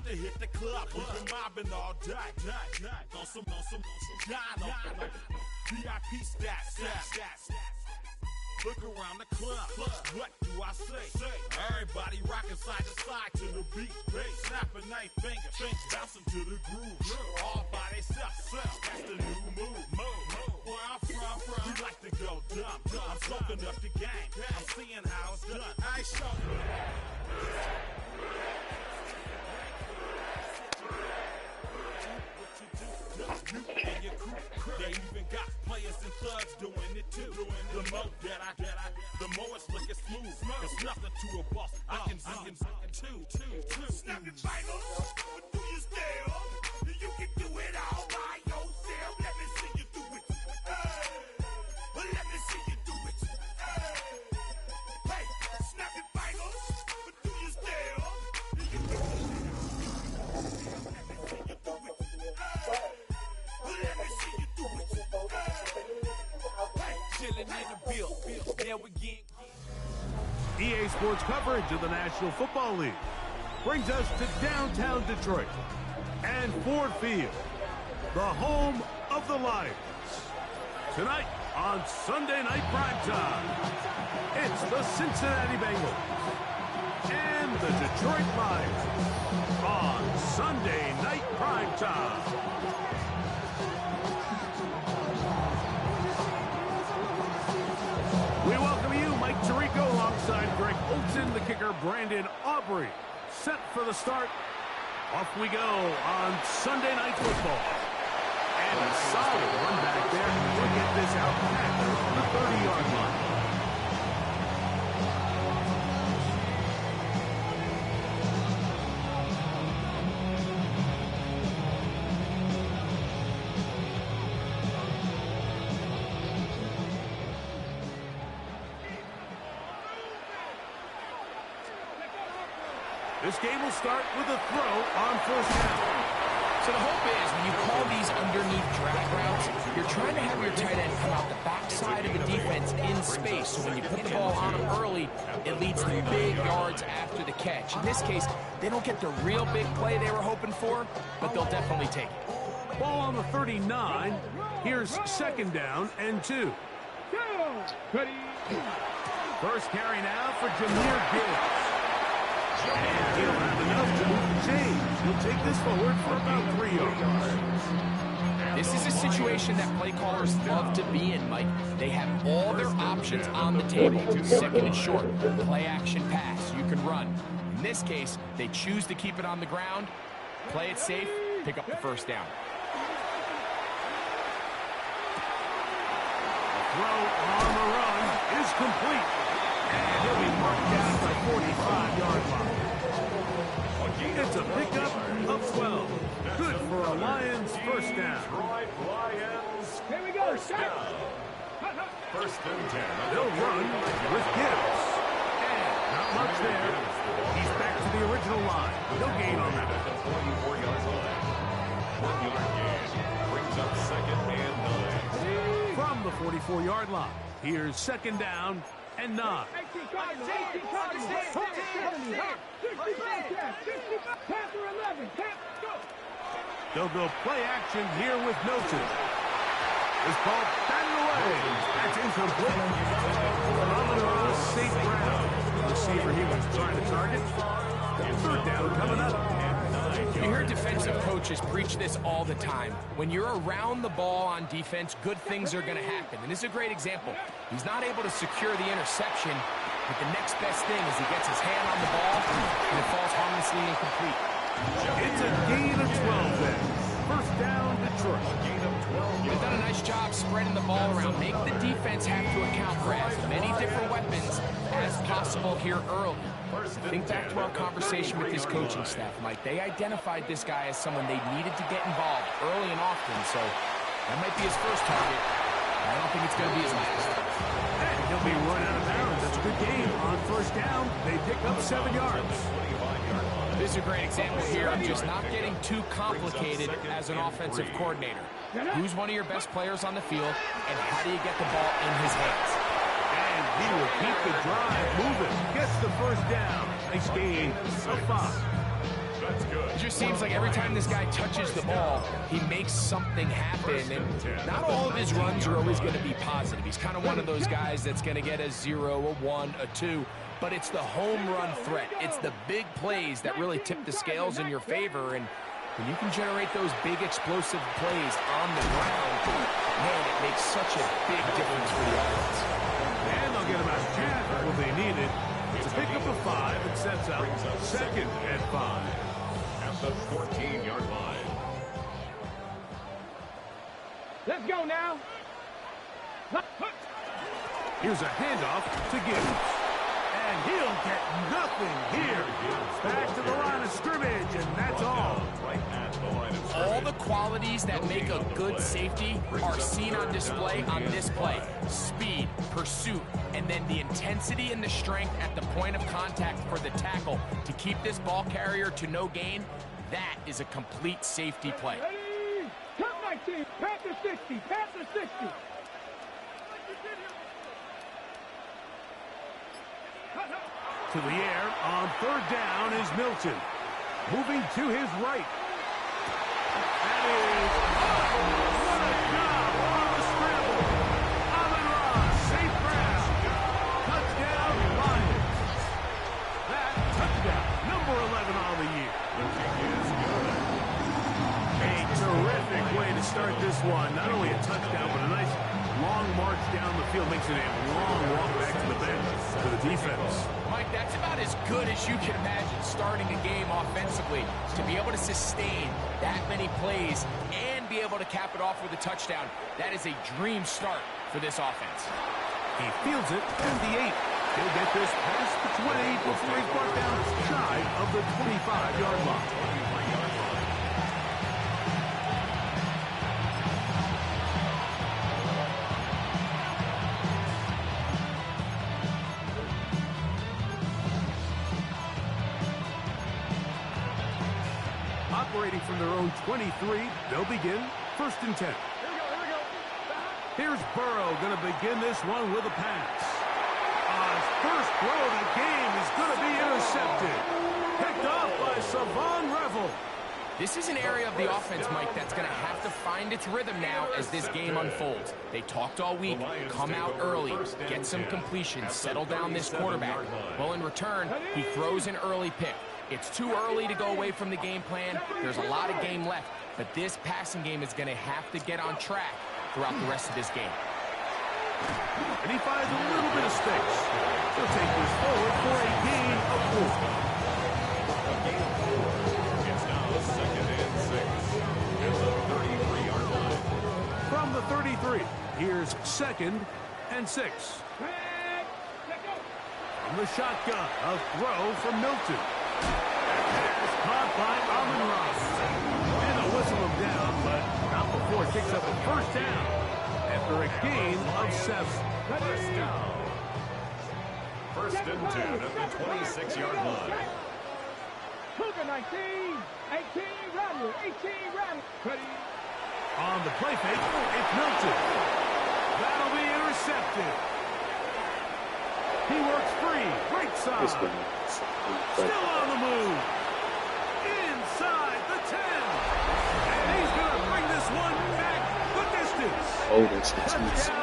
to hit the club. We've been mobbing all day. On some Dino. VIP stats. Look around the club. What do I say? Everybody rocking side to side to the beat. Snapping night fingers, bouncing to the groove. All by themselves. That's the new move. Where I'm from, we like to go dumb. I'm soaking up the game. I'm seeing how it's done. I ain't showing. You and your crew, they even got players and thugs doing it too. The more that the more it's looking smooth. There's nothing to a boss. I can two. Snap your fingers, but do you still? You can do it all by yourself. Let me see you do it. Let me see you do it. Hey, snap your fingers, but do you still? You can do it. Let me see you do it. Hey, chillin' in the bill. There we get. EA Sports coverage of the National Football League brings us to downtown Detroit and Ford Field, the home of the Lions. Tonight on Sunday Night Primetime, it's the Cincinnati Bengals and the Detroit Lions on Sunday Night Primetime. We welcome you, Mike Tirico, alongside Greg Olson, the kicker, Brandon Aubrey. Set for the start. Off we go on Sunday Night Football. And a solid run back there to get this out past the 30-yard line. This game will start with a throw on first down. So the hope is when you call these underneath drag routes, you're trying to have your tight end come out the backside of the defense in space. So when you put the ball on them early, it leads to big yards after the catch. In this case, they don't get the real big play they were hoping for, but they'll definitely take it. Ball on the 39. Here's second down and 2. First carry now for Jahmyr Gibbs. And he'll have enough to move the chains. He'll take this forward for about 3 yards. This is a situation that play callers love to be in, Mike. They have all their options on the table. Second and short, play action pass. You can run. In this case, they choose to keep it on the ground, play it safe, pick up the first down. The throw on the run is complete. And he'll be marked down at the 45-yard line. It's a pickup of 12. Good for a Lions first down. Here we go. First and 10. They'll run with Gibbs. And not much there. He's back to the original line. No gain on that. 24-yard line. 1-yard gain. Brings up second and 9. From the 44-yard line, here's second down and 9. They'll go play action here with Milton. This ball batted away. That's incomplete. Amon-Ra St. Brown, the receiver he was trying to target. Third down coming up. You hear defensive coaches preach this all the time. When you're around the ball on defense, good things are going to happen. And this is a great example. He's not able to secure the interception, but the next best thing is he gets his hand on the ball and it falls harmlessly incomplete. It's a gain of 12 then. First down, Detroit. Gain of 12. They've done a nice job spreading the ball around. Make the defense have to account for as many different weapons as possible here early. Think back to our conversation with this coaching staff, Mike. They identified this guy as someone they needed to get involved early and often, so that might be his first target. I don't think it's going to be his last. And he'll be run out of bounds. That's a good game. On first down, they pick up 7 yards. This is a great example here of just not getting too complicated as an offensive coordinator. Who's one of your best players on the field, and how do you get the ball in his hands? And he will keep the drive moving. Gets the first down. Nice gain of 5. That's good. As just seems like every time this guy touches the ball, he makes something happen. And not all of his runs are always going to be positive. He's kind of one of those guys that's going to get a 0, a 1, a 2. But it's the home run threat. It's the big plays that really tip the scales in your favor. And when you can generate those big explosive plays on the ground, man, it makes such a big difference for the offense. And they'll get about half of what they needed. It's a pickup of 5 and sets up second and 5. At the 14-yard line. Let's go now. Here's a handoff to Gibbs. And he'll get nothing here. Back to the line of scrimmage, and that's all. Right at the line of scrimmage. All the qualities that make a good safety are seen on display on this play. Speed, pursuit, and then the intensity and the strength at the point of contact for the tackle to keep this ball carrier to no gain. That is a complete safety play. Ready? Cut 19. Panther 60. Panther 60. To the air on third down is Milton. Moving to his right. That is, what a job on the scramble. Amon-Ra, safe ground. Touchdown, Lions. That touchdown, number 11 on the year. A terrific way to start this one. Not only a touchdown, but a nice long march down the field. Makes it a long walk back to the bench for the defense. Mike, that's about as good as you can imagine starting a game offensively. To be able to sustain that many plays and be able to cap it off with a touchdown, that is a dream start for this offense. He fields it at the 8. He'll get this past the 20 before he's brought down shy of the 25-yard line. Operating from their own 23, they'll begin 1st and 10. Here's Burrow going to begin this one with a pass. On his first throw of the game is going to be intercepted. Picked off by Savon Revel. This is an area of the offense, Mike, that's going to have to find its rhythm now as this game unfolds. They talked all week, come out early, get some completions, settle down this quarterback. Well, in return, he throws an early pick. It's too early to go away from the game plan. There's a lot of game left, but this passing game is going to have to get on track throughout the rest of this game. And he finds a little bit of space. He'll take this forward for a gain of 4. It's now 2nd and 6 at the 33-yard line. From the 33, here's 2nd and 6. From the shotgun, a throw from Milton. Pass caught by Amon-Ra. And they'll whistle him down, but not before it picks up a first down after a gain of 7. First down. 1st and 10 at the 26-yard line. Cougar 19. 18 Rattler. 18 Rattler. Ready? On the play fake, it's Milton. That'll be intercepted. He works free. Right side. Still on the move. Inside the 10. And he's going to bring this one back the distance. Oh, that's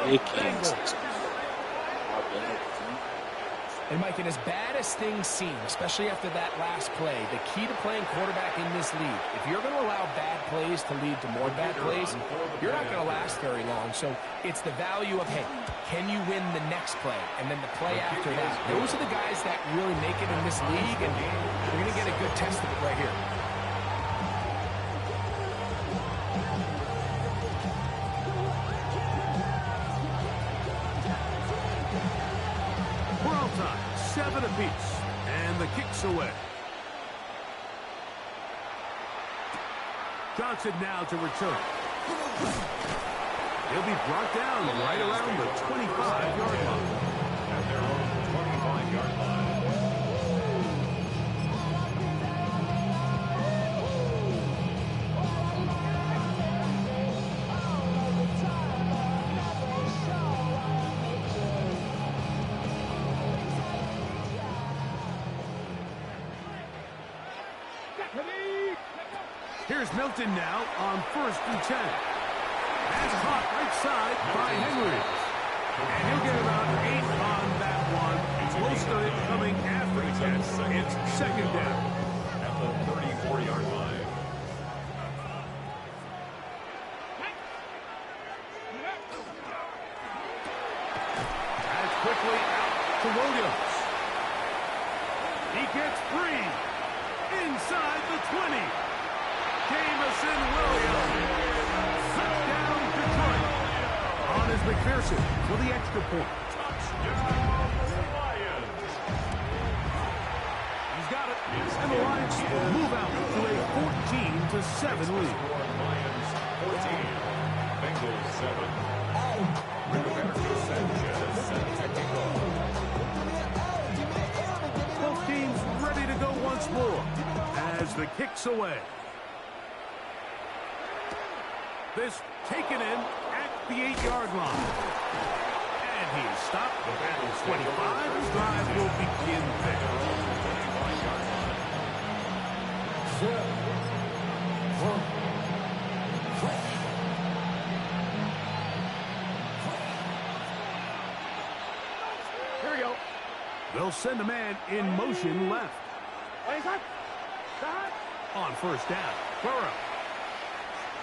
making. And Mike, and as bad as things seem, especially after that last play, the key to playing quarterback in this league, if you're going to allow bad plays to lead to more bad plays, you're not going to last very long. So it's the value of, hey, can you win the next play? And then the play after that. Those are the guys that really make it in this league, and we're going to get a good test of it right here. We're all time, 7 apiece, and the kick's away. Johnson now to return. He'll be brought down right around the 25-yard line. At their own 25-yard line. Here's Milton now on 1st and 10. That's caught right side by Henry. And he'll get about 8 on that one. Most of it coming after the catch. It's 2nd down. At the 34-yard line. That's quickly out to Williams. He gets free. Inside the 20. Jamison Williams. Touchdown Detroit. On is McPherson for the extra point. He's got it. And the Lions will move out to a 14-7 lead. Lions 14. Bengals 7. Roberto Sanchez set to kick off. Both teams ready to go once more as the kick's away. This taken in at the 8-yard line. And he's stopped at the 25. His drive will begin there. Here we go. They'll send a man in motion left. On 1st down, Burrow.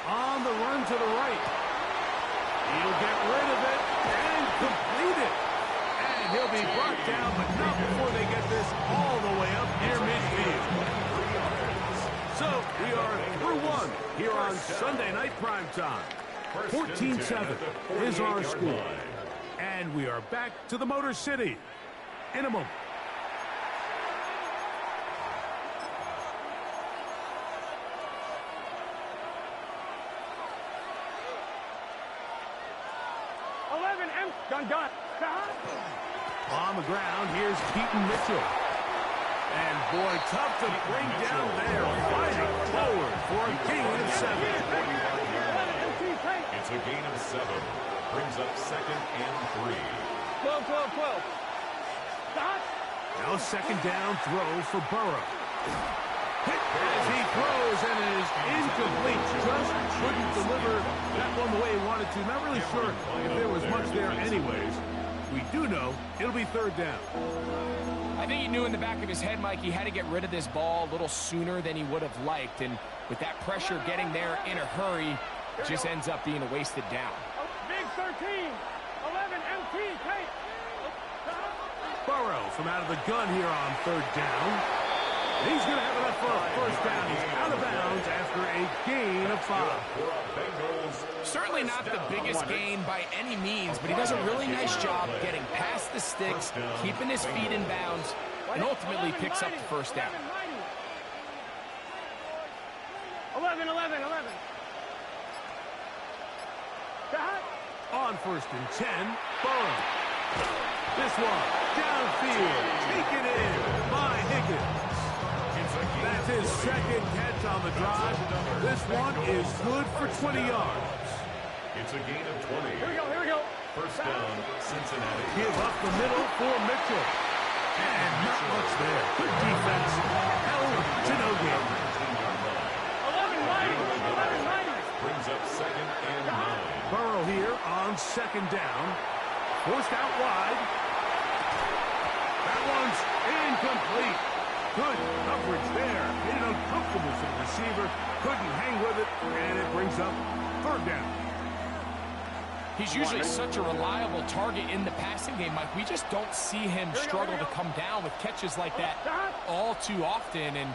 On the run to the right. He'll get rid of it and complete it. And he'll be brought down, but not before they get this all the way up near midfield. So we are through one here on Sunday Night Primetime. 14-7 is our score. And we are back to the Motor City in a moment. Done. On the ground, here's Keaton Mitchell. And boy, tough to bring down there. Fighting forward for a gain of 7. It's a gain of 7. Brings up 2nd and 3. 12. Now 2nd down throw for Burrow. As he throws and it is incomplete. Just couldn't deliver that one the way he wanted to. Not really sure if there was much there anyways. We do know it'll be 3rd down. I think he knew in the back of his head, Mike, he had to get rid of this ball a little sooner than he would have liked. And with that pressure getting there in a hurry, it just ends up being a wasted down. Big 13. 11 MT. Take. Burrow from out of the gun here on 3rd down. He's going to have enough for a 1st down. He's out of bounds after a gain of 5. Certainly not the biggest gain by any means, but he does a really nice job getting past the sticks, keeping his feet in bounds, and ultimately picks up the 1st down. 11. On 1st and 10, Burrow. This one, downfield, taken in by Higgins. That's his 2nd catch on the drive. This one is good for 20 yards. It's a gain of 20. Here we go. 1st down, Cincinnati. Give up the middle for Mitchell. And not much there. Good defense. Held to no gain. 11. Brings up 2nd and 9. Burrow here on 2nd down. Forced out wide. That one's incomplete. Good coverage there. Made it uncomfortable for the receiver. Couldn't hang with it, and it brings up 3rd down. He's usually such a reliable target in the passing game, Mike. We just don't see him struggle to come down with catches like that all too often. And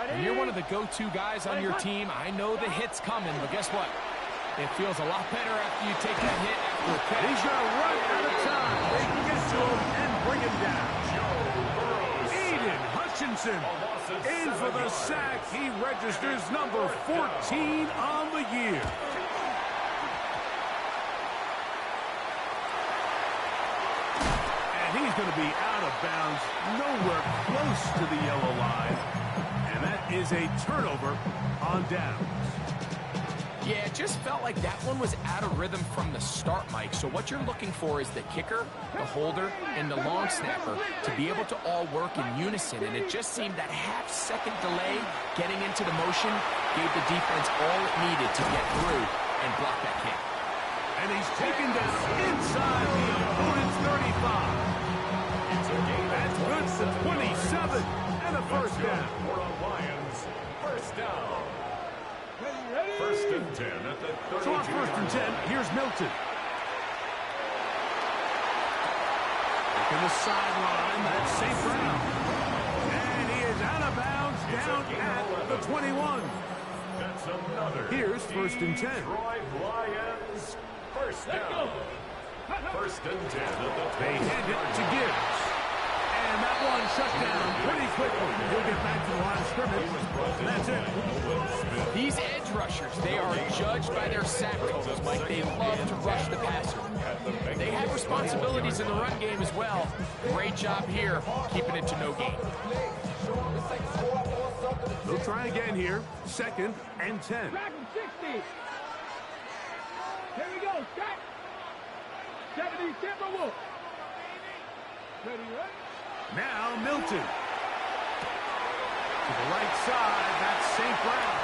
when you're one of the go-to guys on your team, I know the hit's coming, but guess what? It feels a lot better after you take that hit after a catch. He's going to run out of time. They can get to him and bring him down. Aiden Hutchinson in for the sack. He registers number 14 on the year. And he's going to be out of bounds, nowhere close to the yellow line. And that is a turnover on downs. Yeah, it just felt like that one was out of rhythm from the start, Mike. So what you're looking for is the kicker, the holder, and the long snapper to be able to all work in unison. And it just seemed that half-second delay getting into the motion gave the defense all it needed to get through and block that kick. And he's taken down inside the opponent's 35. That's good for 27 and a first down. For the Lions, first down. First and 10 at the 32. So on first and 10, here's Milton. Taking the sideline, that's St. Brown. And he is out of bounds down at the 21. That's another. Here's first and 10. Detroit Lions, first down. First and 10 at the 20. They hand it to Gibbs. And that one shut down pretty quickly. He'll get back to the line of scrimmage. That's it. These edge rushers, they are judged by their sack totals, Mike. They love to rush the passer. They have responsibilities in the run game as well. Great job here, keeping it to no gain. They'll try again here. Second and 10. Back and 60. Here we go. Stop. 70, Timberwolf. Ready, right? Now Milton. To the right side, that's St. Brown.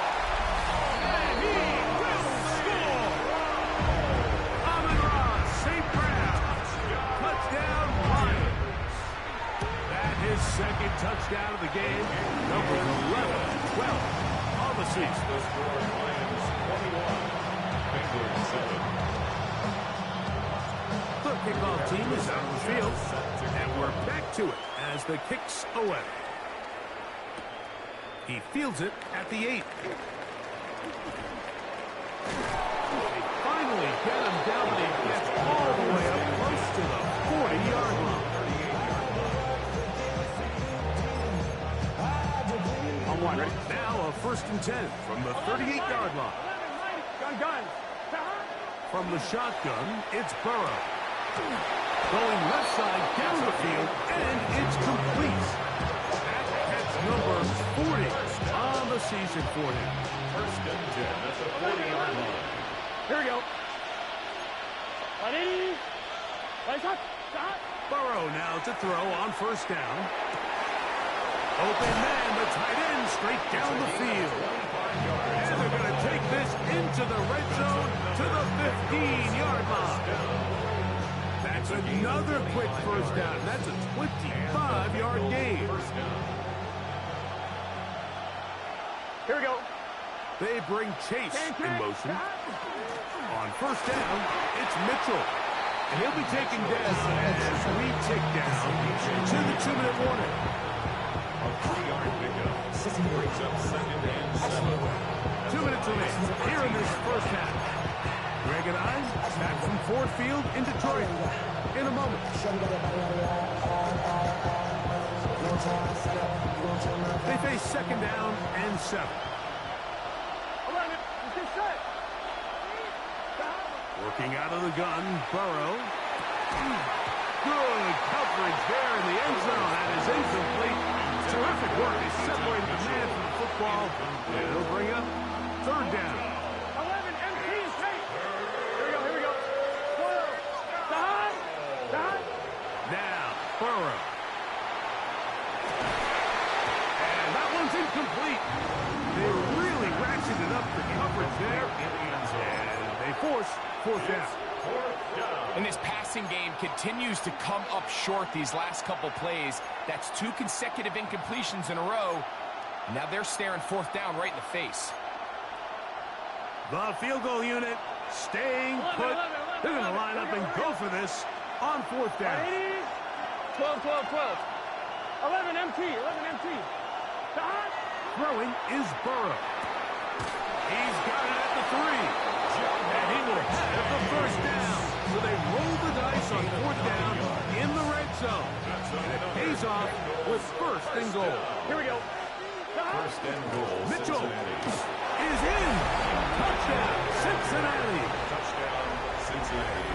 And he will score! Amon-Ra St. Brown. Touchdown Lions. That his second touchdown of the game. Number 11, 12 on the season. The score, Lions 21, Bengals 7. The kickoff team is out on the field, and we're back to it as the kick's away. He fields it at the 8. They finally get him down, but he gets all the way up close to the 40-yard line. On one, ready? Now a first and 10 from the 38-yard line. Gun. From the shotgun, it's Burrow. Going left side down the field, and it's complete. That's number 40 on the season for him. First and 10 at the 40-yard line. Here we go. Ready? Shot. Burrow now to throw on first down. Open man, the tight end, straight down the field. And they're going to take this into the red zone to the 15-yard line. That's another quick first down. That's a 25-yard gain. Here we go. They bring Chase in motion. On first down, it's Mitchell. And he'll be taken down as we tick down to the 2-minute warning. A 3-yard pickup. Brings up second and 7. 2 minutes remaining here in this first half. Greg and I back from Ford Field in Detroit in a moment. They face second down and 7. Working out of the gun, Burrow. Good coverage there in the end zone. That is incomplete. Terrific work. They separated the man from the football. And it'll bring up third down. 11 empty straight. Here we go. Now, Burrow. And that one's incomplete. They really ratcheted up the coverage there. And they force fourth down. And this passing game continues to come up short these last couple plays. That's 2 consecutive incompletions in a row. Now they're staring fourth down right in the face. The field goal unit staying put. They're going to line up and go for this on fourth down. 12. 11 empty. Throwing is Burrow. He's got it at the 3. And he will have the first down. So they roll the dice on fourth down in the red zone. And it pays off with first and goal. Here we go. First and goal. Mitchell Cincinnati. is in. Touchdown, Cincinnati. Touchdown, Cincinnati.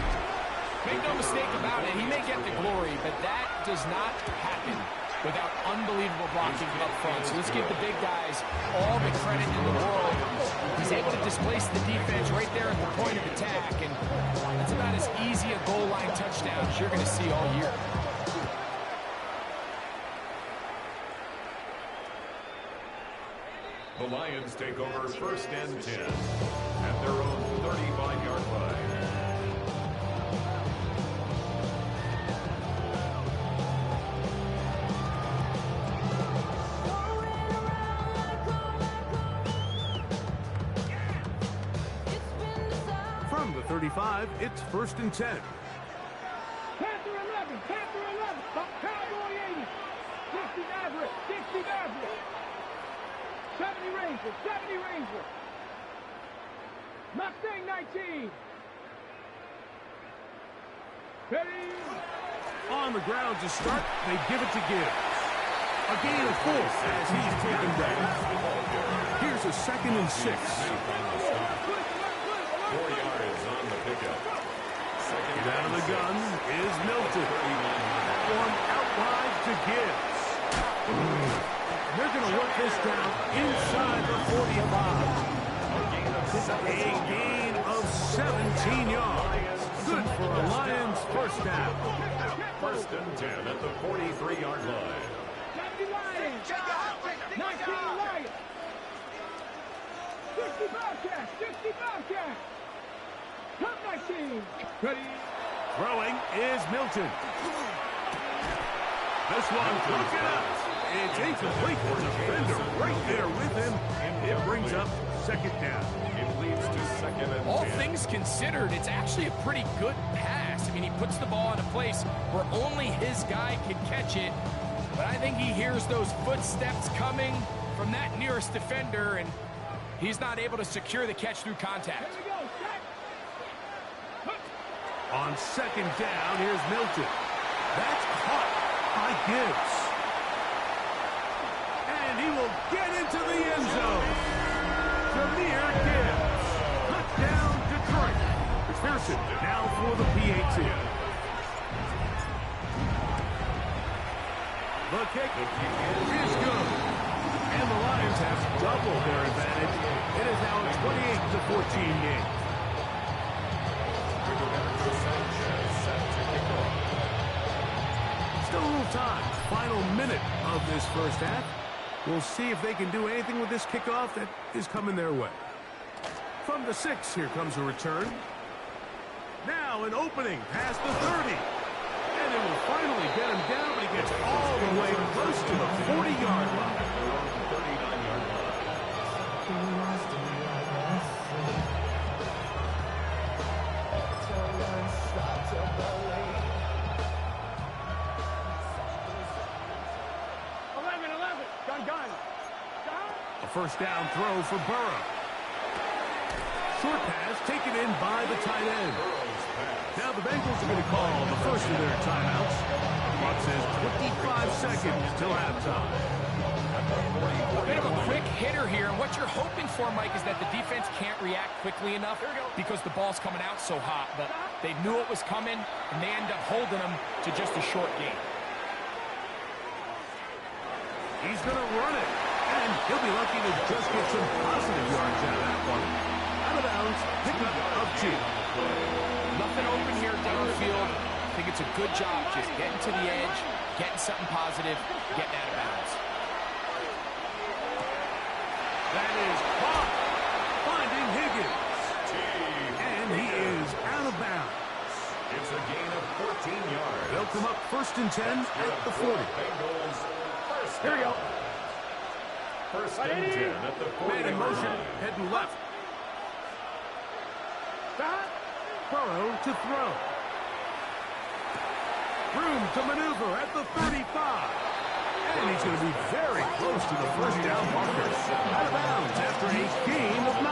Make no mistake about it, he may get the glory, but that does not happen without unbelievable blocking up front. So let's give the big guys all the credit in the world. He's able to displaced the defense right there at the point of attack, and that's about as easy a goal line touchdown as you're going to see all year. The Lions take over 1st and 10 at their own 35-yard line. From the 35, it's 1st and 10. Panther 11, Panther 11, Cowboy 80, 60 Maverick, 60 Maverick, 70 Ranger, 70 Ranger, Mustang 19. Ready? On the ground to start, they give it to Gibbs. A gain of 4 as he's taken down. Here's a 2nd and 6. 4 yards on the pickup. Down to the gun is Milton. One out wide to Gibbs. They're going to work this down inside the 45. A gain of 17 yards. Good for a Lions first down. 1st and 10 at the 43-yard line. 70 Lions, 19 Lions, 60 Bobcats, 60 Bobcats, top 19. Ready? Throwing is Milton. This one broken up. It's incomplete for the defender right there with him. It brings up 2nd down. It leads to 2nd and 10. All things considered, it's actually a pretty good pass. I mean, he puts the ball in a place where only his guy can catch it. But I think he hears those footsteps coming from that nearest defender, and he's not able to secure the catch through contact. Here we go, set. On 2nd down, here's Milton. That's caught by Gibbs. And he will get into the end zone. Jameer Gibbs. Touchdown, Detroit. McPherson now for the PAT. The kick is good. And the Lions have doubled their advantage. It is now a 28-14 game. Still a little time. Final minute of this first half. We'll see if they can do anything with this kickoff that is coming their way. From the 6, here comes a return. Now an opening past the 30. And it will finally get him down, but he gets all the way close to the 40-yard line. 39-yard line. A first down throw for Burrow. Short pass taken in by the tight end. Now the Bengals are going to call the first of their timeouts. Clock says 25 seconds till halftime. A bit of a quick hitter here. And what you're hoping for, Mike, is that the defense can't react quickly enough because the ball's coming out so hot. But they knew it was coming, and they end up holding them to just a short gain. He's going to run it, and he'll be lucky to just get some positive yards out of that one. Out of bounds, pickup of 2. Nothing open here downfield. I think it's a good job just getting to the edge, getting something positive, getting out of bounds. That is caught, finding Higgins. And he is out of bounds. It's a gain of 14 yards. They'll come up 1st and 10 at the 40. Bengals first. Here we go. 1st and 10 at the 40. Man in motion, heading left. Stop. Burrow to throw. Room to maneuver at the 35. And he's going to be very close to the first down marker. Out of bounds after a gain of 9.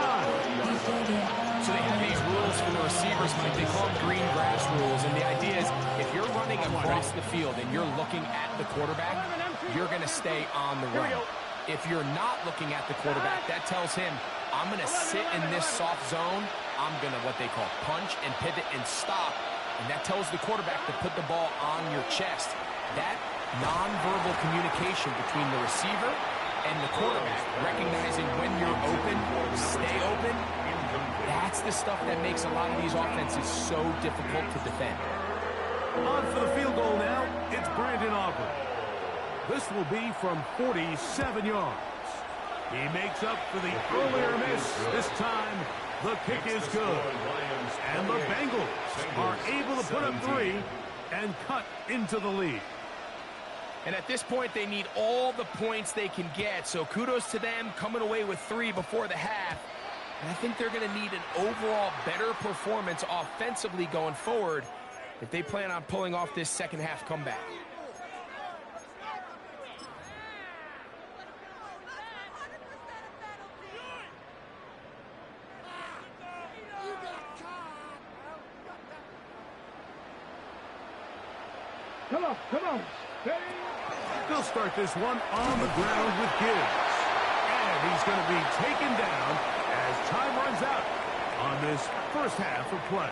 So they have these rules for the receivers, Mike. They call them green grass rules. And the idea is if you're running across the field and you're looking at the quarterback, you're going to stay on the run. If you're not looking at the quarterback, that tells him, I'm going to sit in this soft zone. I'm going to what they call punch and pivot and stop. And that tells the quarterback to put the ball on your chest. That nonverbal communication between the receiver and the quarterback, recognizing when you're open, stay open, the stuff that makes a lot of these offenses so difficult to defend. On for the field goal now, it's Brandon Aubrey. This will be from 47 yards. He makes up for the earlier miss. This time, the kick is good. And the Bengals are able to put up 3 and cut into the lead. And at this point, they need all the points they can get. So kudos to them coming away with 3 before the half. And I think they're going to need an overall better performance offensively going forward if they plan on pulling off this second half comeback. Come on. They'll start this one on the ground with Gibbs. And he's going to be taken down as time runs out on this first half of play.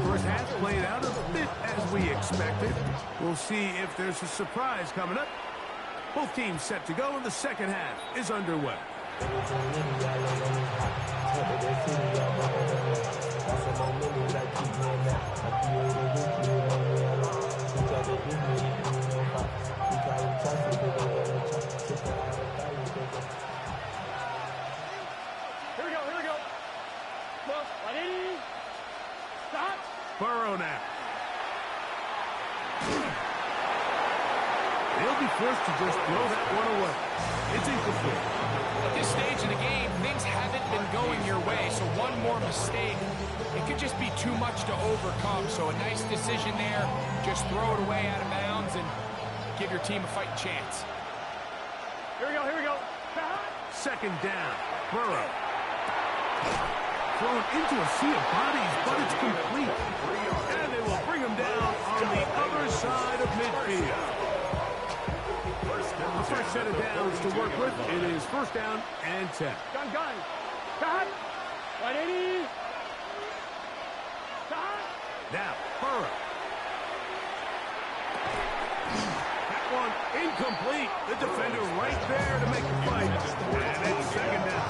First half played out a bit as we expected. We'll see if there's a surprise coming up. Both teams set to go, and the second half is underway. Here we go. Look, ready, stop. Burrow now. They'll be forced to just throw that one away. It's incomplete. At this stage of the game, things haven't been going your way, so one more mistake, it could just be too much to overcome. So a nice decision there. Just throw it away out of bounds and give your team a fighting chance. Here we go. Second down. Burrow. Thrown into a sea of bodies, but it's complete. And they will bring him down on the other side of midfield. The first set of downs to work with. It is first down and 10. Gun. Stop. 180. Stop. Now, Burrow. That one incomplete. The defender right there to make the fight. And it's second down.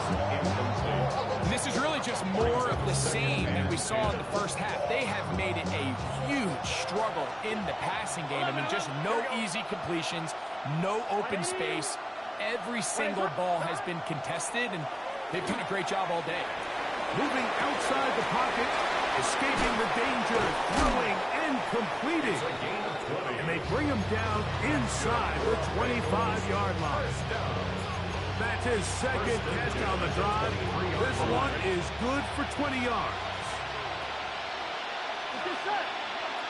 And this is really just more of the same that we saw in the first half. They have made it a huge struggle in the passing game. I mean, just no easy completions, no open space. Every single ball has been contested, and they've done a great job all day. Moving outside the pocket, escaping the danger, throwing and completing. And they bring him down inside the 25-yard line. That's his second catch on the drive. This one is good for 20 yards.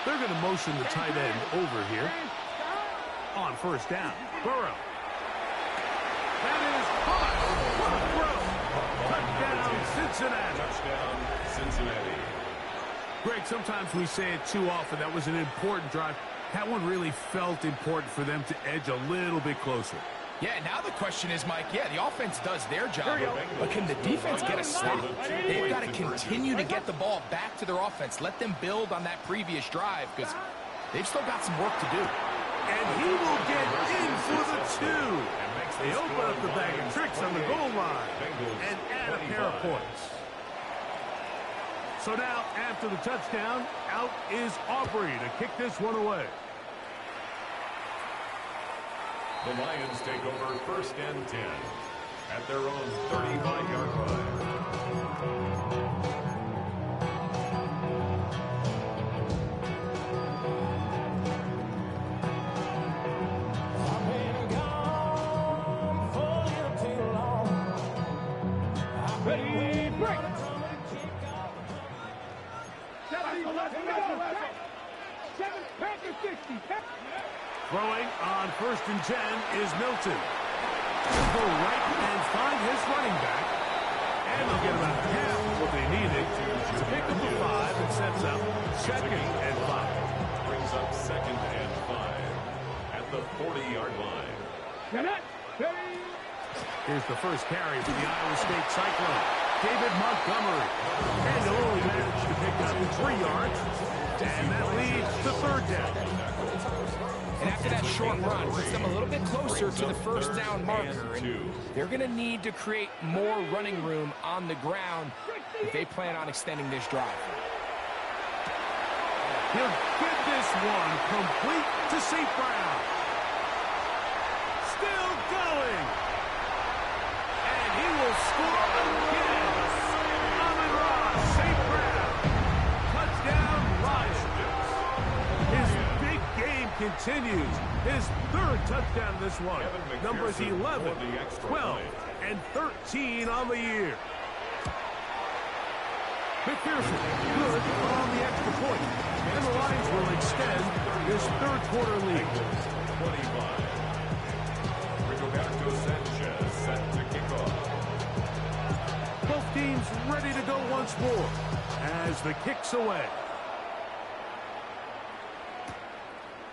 They're going to motion the tight end over here. On first down, Burrow. That is caught. What a throw. Touchdown, Cincinnati. Greg, sometimes we say it too often. That was an important drive. That one really felt important for them to edge a little bit closer. Yeah, now the question is, Mike, the offense does their job, but can the defense get a stop? They've got to continue to get the ball back to their offense. Let them build on that previous drive, because they've still got some work to do. And he will get in for the 2. They open up the bag of tricks on the goal line and add a pair of points. So now, after the touchdown, out is Aubrey to kick this one away. The Lions take over first and 10 at their own 35-yard line. Ready, break. Throwing on first and 10 is Milton. He'll go right and find his running back. And they'll get about half what they needed to pick up the 5 and sets up second and 5. Brings up second and 5 at the 40-yard line. Here's the first carry for the Iowa State Cyclone. David Montgomery. And only managed to pick up 3 yards, and that leads to third down. And after that short run, puts them a little bit closer to the first down marker. And they're going to need to create more running room on the ground if they plan on extending this drive. He'll get this one complete to St. Brown. Still going. And he will score again. Amon-Ra, St. Brown. Touchdown, Lions. His big game continues. His third touchdown this one. Numbers 11, 12, and 13 on the year. McPherson, good on the extra point. And the Lions will extend this third quarter lead. 25. Rigoberto Sanchez set to kick off. Both teams ready to go once more as the kick's away.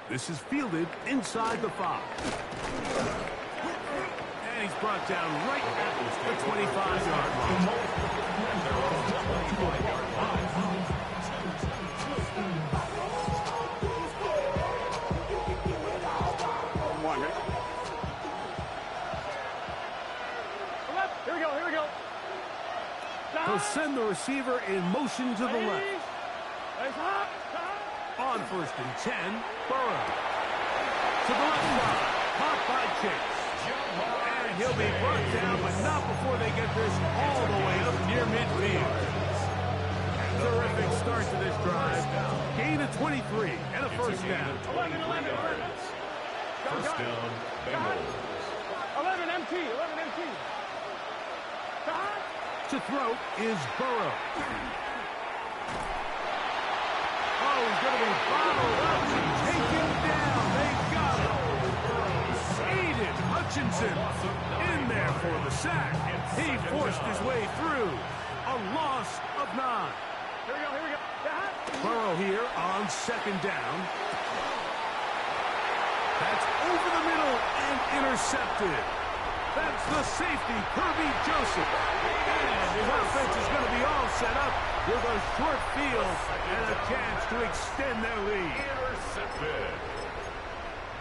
This is fielded inside the 5. And he's brought down right at the 25-yard line. Here we go. He'll send the receiver in motion to the left. On first and 10, Burrow. To the left side, caught by Chase. And he'll be brought down, but not before they get this all the way up near midfield. Terrific start to this drive. Gain of 23 and a first down. 11. First down, Bengals. 11 MT. To throw is Burrow. Oh, he's going to be bottled up and taken down. They've got him. Aiden Hutchinson in there for the sack. He forced his way through. A loss of 9. Here we go. Burrow here on second down. That's over the middle and intercepted. That's the safety, Kirby Joseph. And his offense is going to be all set up with a short field and a chance to extend their lead. Intercepted.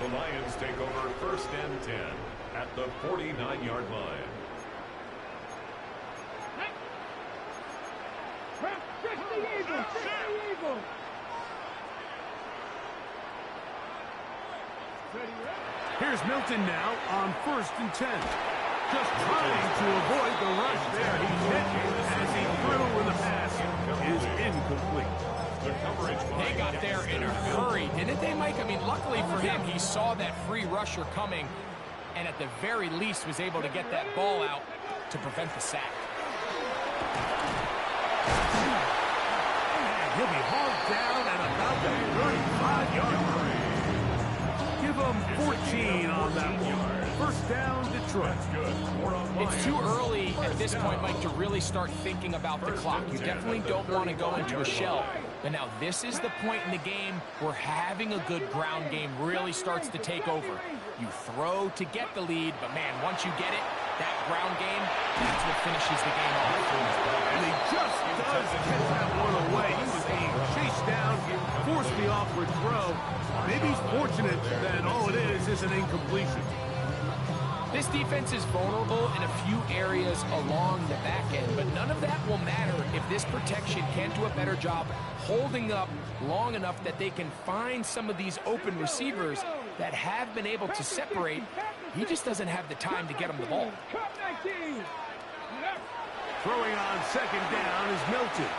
The Lions take over first and 10 at the 49-yard line. Here's Milton now on first and 10. Just trying to avoid the rush there. He's hit as he threw in the pass is incomplete. They got there in a hurry, didn't they, Mike? I mean, luckily for him, he saw that free rusher coming and at the very least was able to get that ball out to prevent the sack. And he'll be hauled down at about the 35-yard line. Give him 14 on that one. First down, Detroit. It's too early at this point, Mike, to really start thinking about the clock. You definitely don't want to go into a shell. But now this is the point in the game where having a good ground game really starts to take over. You throw to get the lead, but man, once you get it, that ground game, that's what finishes the game off. And he just does get that one away. He was being chased down, forced the awkward throw. Maybe he's fortunate that all it is an incompletion. This defense is vulnerable in a few areas along the back end, but none of that will matter if this protection can't do a better job holding up long enough that they can find some of these open receivers that have been able to separate. He just doesn't have the time to get them the ball. Throwing on second down is Milton.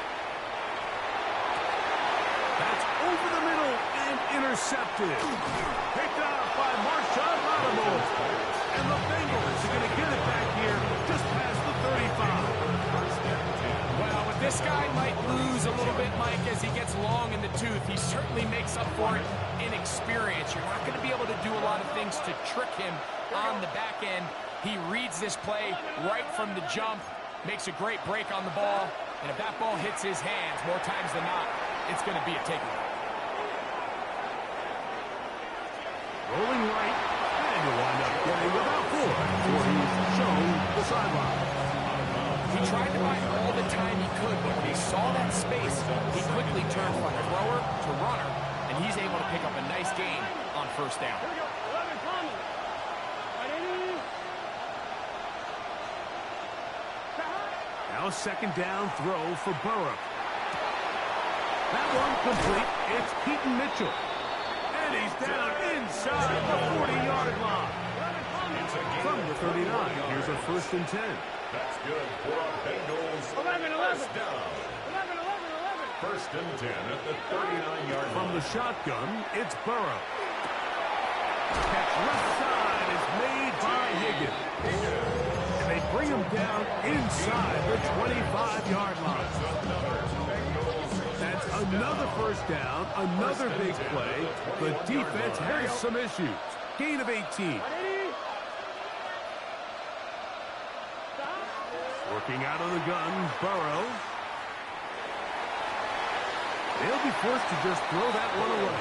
That's over the middle and intercepted. Picked off by Marshawn Lattimore. And the Bengals are going to get it back here just past the 35. Well, with this guy might lose a little bit, Mike, as he gets long in the tooth. He certainly makes up for it in experience. You're not going to be able to do a lot of things to trick him on the back end. He reads this play right from the jump, makes a great break on the ball, and if that ball hits his hands more times than not, it's going to be a takeaway. Rolling right, and he'll wind up getting about 4 before he's shown the sideline. He tried to buy all the time he could, but when he saw that space, he quickly turn from thrower to runner, and he's able to pick up a nice gain on first down. Now a second down throw for Burrow. That one complete. It's Keaton Mitchell. And he's down inside the 40-yard line. From the 39, here's a 1st and 10. That's good for our Bengals. 11. First down. 1st and 10 at the 39-yard line. From the shotgun, it's Burrow. Catch left side is made by Higgins. And they bring him down inside the 25-yard line. That's another 1st down, another big play. The defense has some issues. Gain of 18. Working out of the gun, Burrow. They'll be forced to just throw that one away.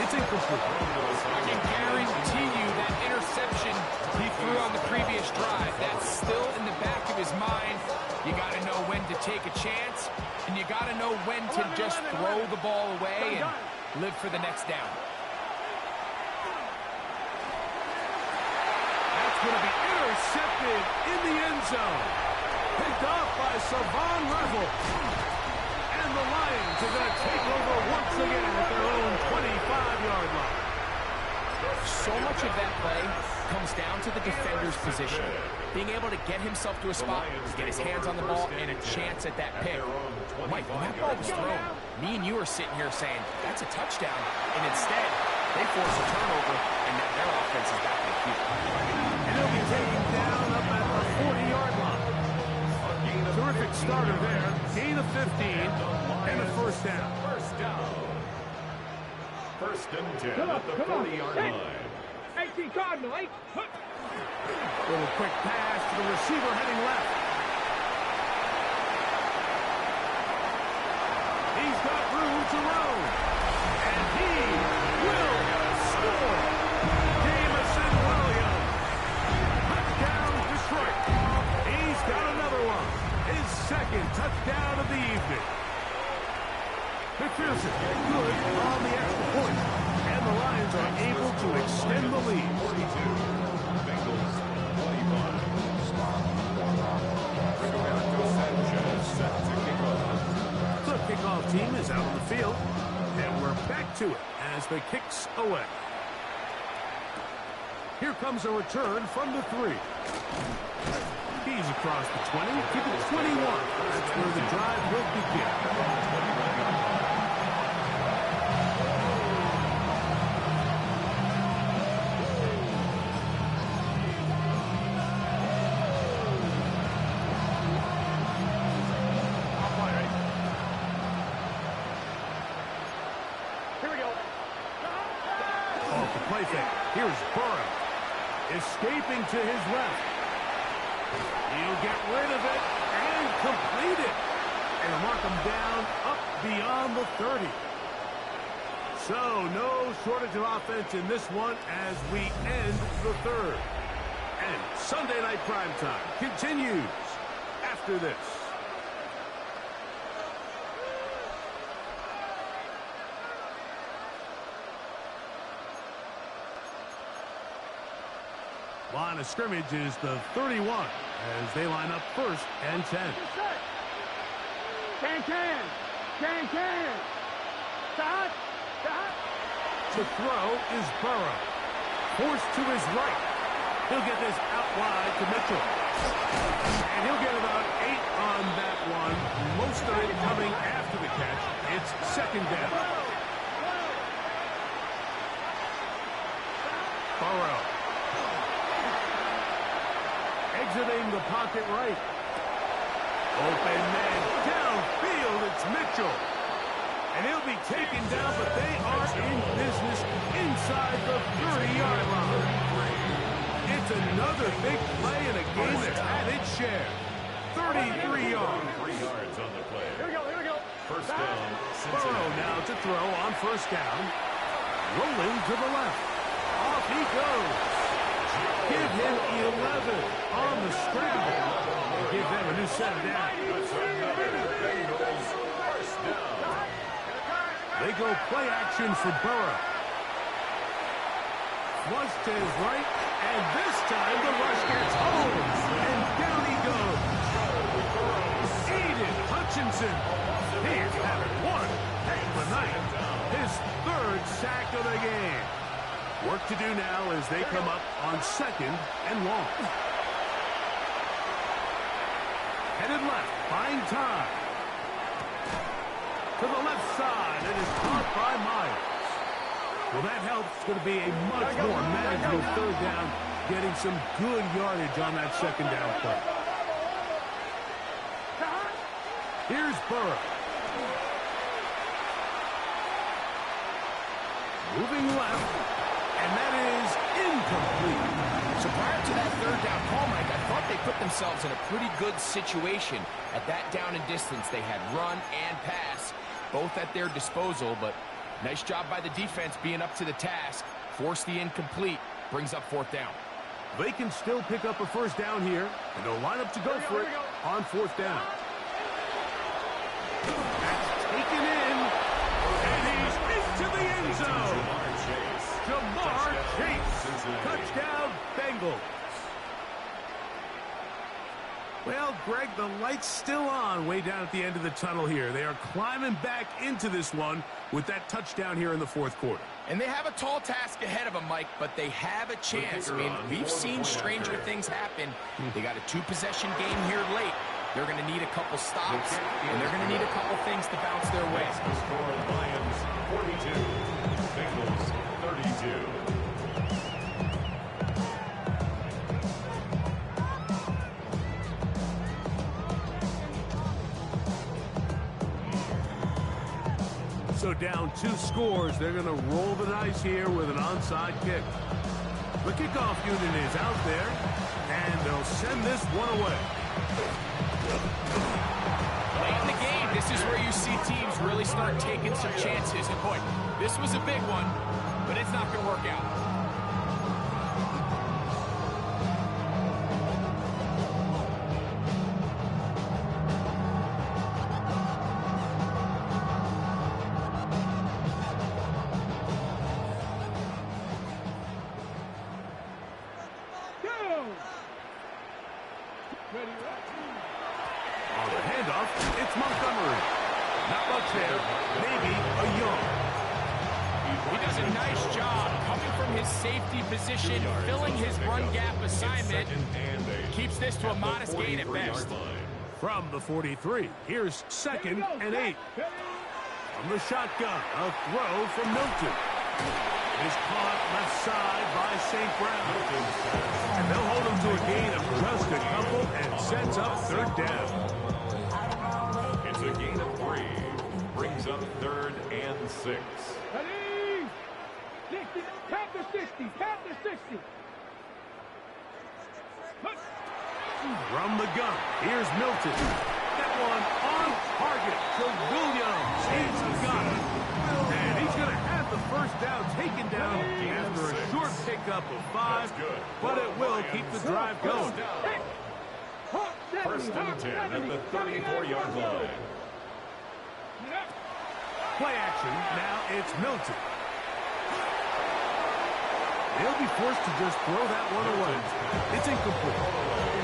It's incomplete. I can guarantee you that interception he threw on the previous drive, that's still in the back of his mind. You got to know when to take a chance, and you got to know when to just throw the ball away and live for the next down. That's going to be intercepted in the end zone. Picked off by Savon Revel. And the Lions are going to take over once again at their own 25-yard line. So much of that play comes down to the defender's position. Being able to get himself to a spot, get his hands on the ball, and a chance at that pick. Mike, when that ball was thrown, me and you are sitting here saying, that's a touchdown. And instead, they force a turnover, and now their offense is back in the queue. And he'll be taken down up at the 40-yard line. Terrific starter there. Gain of 15 and a 1st down. 1st and 10 at the 40-yard line. 18 Cardinal, 8. Little quick pass to the receiver heading left. He's got room to roam. And he will score. Jamison Williams. Touchdown, Detroit. He's got another one. His 2nd touchdown of the evening. McPherson good on the extra point. And the Lions are able to extend the lead. 42. Bengals 25. Sanchez set to kick off. The kickoff team is out on the field. And we're back to it as the kick's away. Here comes a return from the 3. He's across the 20 to the 21. That's where the drive will begin. Play fake. Here's Burrow. Escaping to his left. He'll get rid of it and complete it. And mark him down up beyond the 30. So no shortage of offense in this one as we end the 3rd. And Sunday Night Primetime continues after this. Line of scrimmage is the 31 as they line up 1st and 10. Can. Stop. To throw is Burrow. Forced to his right. He'll get this out wide to Mitchell. And he'll get about 8 on that one. Most of it coming after the catch. It's 2nd down. Burrow. Exiting the pocket right. Open man downfield. It's Mitchell. And he'll be taken down, but they are in business inside the 30-yard line. It's another big play in a game that's had its share. 33 yards. 3 yards on the play. Here we go. 1st down, Burrow Cincinnati. now to throw on 1st down. Rolling to the left. Off he goes. Give him 11 on the scramble. And give them a new set of downs. That's another Bengals 1st down. go play action for Burrow. Flush to his right, and this time the rush gets home. And down he goes. Aiden Hutchinson. He's having one heck of a night. His third sack of the game. Work to do now as they come up on 2nd and long. Headed left, buying time. To the left side, it is caught by Myers. Well, that helps. It's going to be a much more manageable 3rd down, getting some good yardage on that 2nd down play. Here's Burrow. Moving left, and that is incomplete. So prior to that 3rd down call, Mike, I thought they put themselves in a pretty good situation. At that down and distance, they had run and pass, both at their disposal, but nice job by the defense being up to the task. Force the incomplete, brings up 4th down. They can still pick up a 1st down here, and they'll line up to go for it on 4th down. That's taken in, and he's into the end zone. Jamar Chase, touchdown Bengals. Well, Greg, the light's still on way down at the end of the tunnel here. They are climbing back into this one with that touchdown here in the 4th quarter. And they have a tall task ahead of them, Mike, but they have a chance. I mean, we've seen stranger things happen. They got a 2-possession game here late. They're going to need a couple stops, and they're going to need a couple things to bounce their way. Lions 42, Bengals 32. So down 2 scores, they're going to roll the dice here with an onside kick. The kickoff unit is out there, and they'll send this one away. Late in the game, this is where you see teams really start taking some chances. And boy, this was a big one, but it's not going to work out. On the handoff, it's Montgomery. Not much there. Maybe a yard. He does a nice job coming from his safety position, filling his run gap assignment. Keeps this to a modest gain at best. From the 43, here's 2nd and 8. From the shotgun, a throw from Milton. It is caught left side by St. Brown. And they'll hold him to a gain of just a couple and sets up 3rd down. It's a gain of 3. Brings up 3rd and 6. Ready? 60. Count to 60. Count to 60. From the gun, here's Milton. That one on target to Williams. He's got it. And he's going to have the 1st down taken down after a short pickup of 5. But it will keep the drive going. 1st and 10 at the 34-yard line. Play action. Now it's Milton. They'll be forced to just throw that one away. It's incomplete.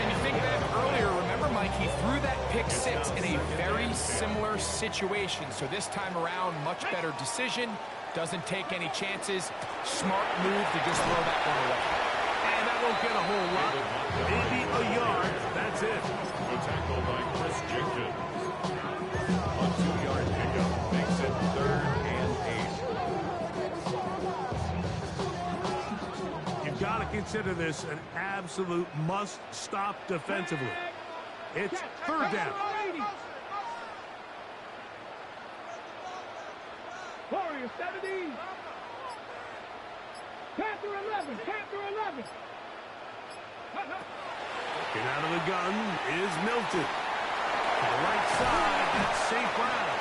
And you think back earlier, remember, Mike, he threw that pick 6 in a very similar situation. So this time around, much better decision. Doesn't take any chances. Smart move to just throw that one away. And that won't get a whole lot. Maybe a yard. That's it. The tackle by Chris Jenkins. A 2-yard pickup makes it 3rd and 8. You've got to consider this an absolute must-stop defensively. It's 3rd down. Warriors 70. Panther 11. Panther 11. Get out of the gun is Milton. To the right side, that's St. Brown.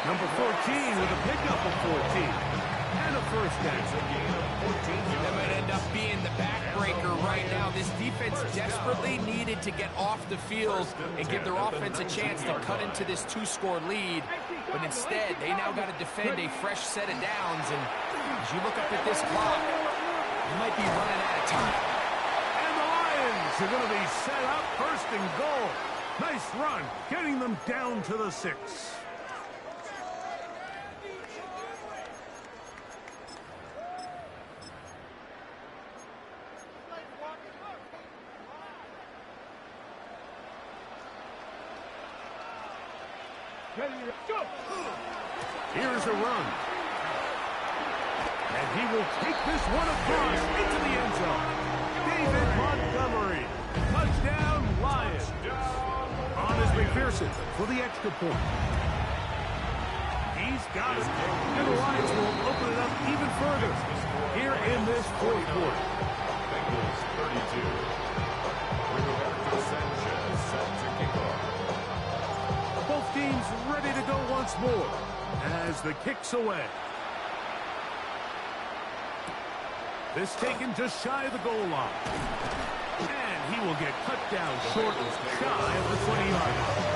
Number 14 with a pickup of 14. and a first down. That might end up being the backbreaker right now. This defense desperately needed to get off the field and give their offense a chance to cut into this 2-score lead. But instead, they now got to defend a fresh set of downs. And as you look up at this clock, you might be running out of time. And the Lions are going to be set up first and goal. Nice run, getting them down to the 6. Here's a run. And he will take this one across into the end zone. David Montgomery. Touchdown, Lions. On is McPherson for the extra point. He's got it. And the Lions will open it up even further here in this fourth quarter. Bengals 32. Roberto Sanchez set to kick off. Both teams ready to go once more as the kick's away. This taken just shy of the goal line. And he will get cut down short, shy of the 20-yard line.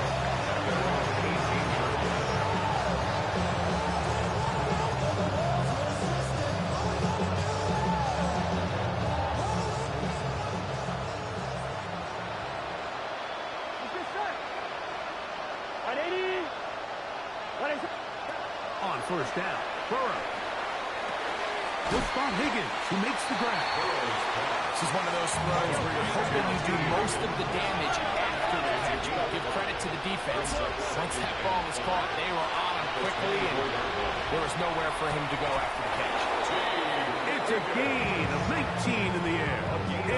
On first down, Burrow. He'll spot Higgins, who makes the grab. This is one of those throws where you're hoping you do most of the damage after the catch, but give credit to the defense. Once that ball was caught, they were on him quickly, and there was nowhere for him to go after the catch. It's a gain of 19 in the air.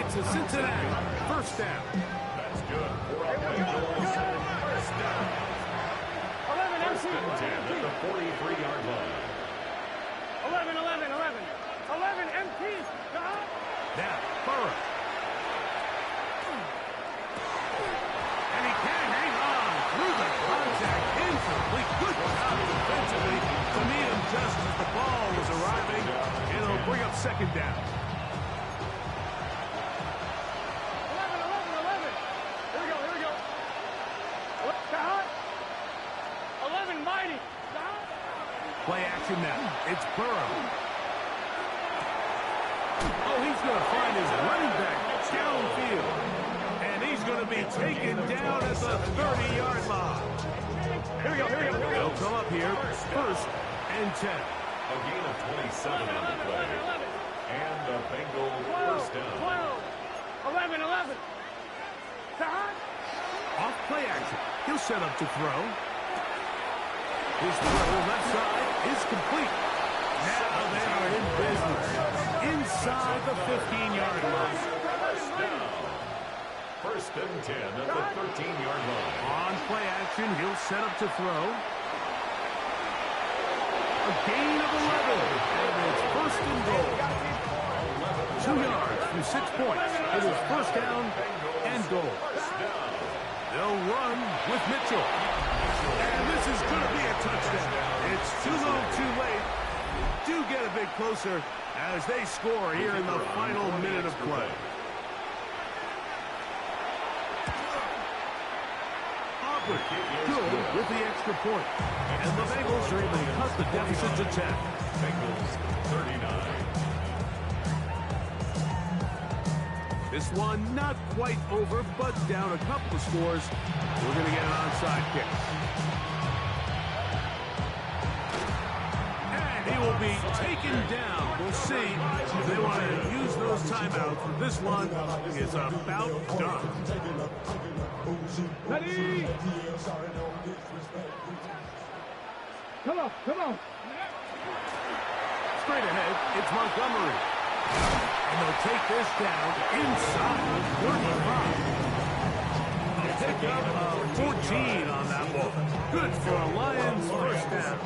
It's a Cincinnati first down. That's good for a Bengals first down. First and 10 at the 43-yard line. 11, 11, empty. Now, Burrow. And he can hang on through the contact. Incomplete. Good job defensively to meet him just as the ball was arriving. And it'll bring up second down. 11. Here we go. 11, mighty. Play action now. It's Burrow. Oh, he's going to find his running back downfield. And he's going to be taken down at the 30-yard line. Here we go. They'll come up here first and 10. A gain of 27 on the play. And a Bengal first down. 11. Off play action. He'll set up to throw. His throw left side is complete. Now they are in business. Inside the 15-yard line. First and 10 at the 13-yard line. On play action, he'll set up to throw. A gain of 11. And it's first and goal. 2 yards from 6 points. It is first down and goal. They'll run with Mitchell. And this is going to be a touchdown. It's too little too late. Do get a bit closer as they score here in the final minute of play. Auburn good with the extra point. And the Bengals are able to cut the deficit to 10. Bengals 39. This one not quite over, but down a couple of scores. We're going to get an onside kick. And he will be taken down. We'll see if they want to use those timeouts. This one is about done. Ready? Come on. Straight ahead, it's Montgomery. And they'll take this down inside the 35. A pickup of 14 on that ball. Good for a Lions first down.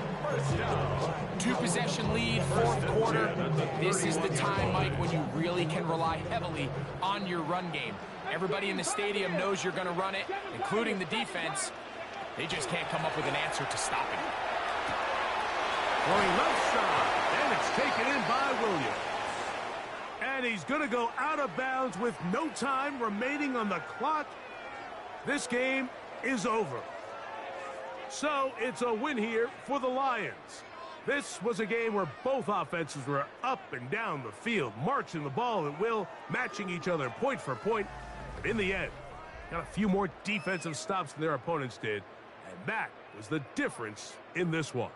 2-possession lead, fourth quarter. This is the time, Mike, when you really can rely heavily on your run game. Everybody in the stadium knows you're going to run it, including the defense. They just can't come up with an answer to stop it. Going left side. And it's taken in by Williams. And he's going to go out of bounds with no time remaining on the clock. This game is over. So it's a win here for the Lions. This was a game where both offenses were up and down the field, marching the ball at will, matching each other point for point. But in the end, got a few more defensive stops than their opponents did. And that was the difference in this one.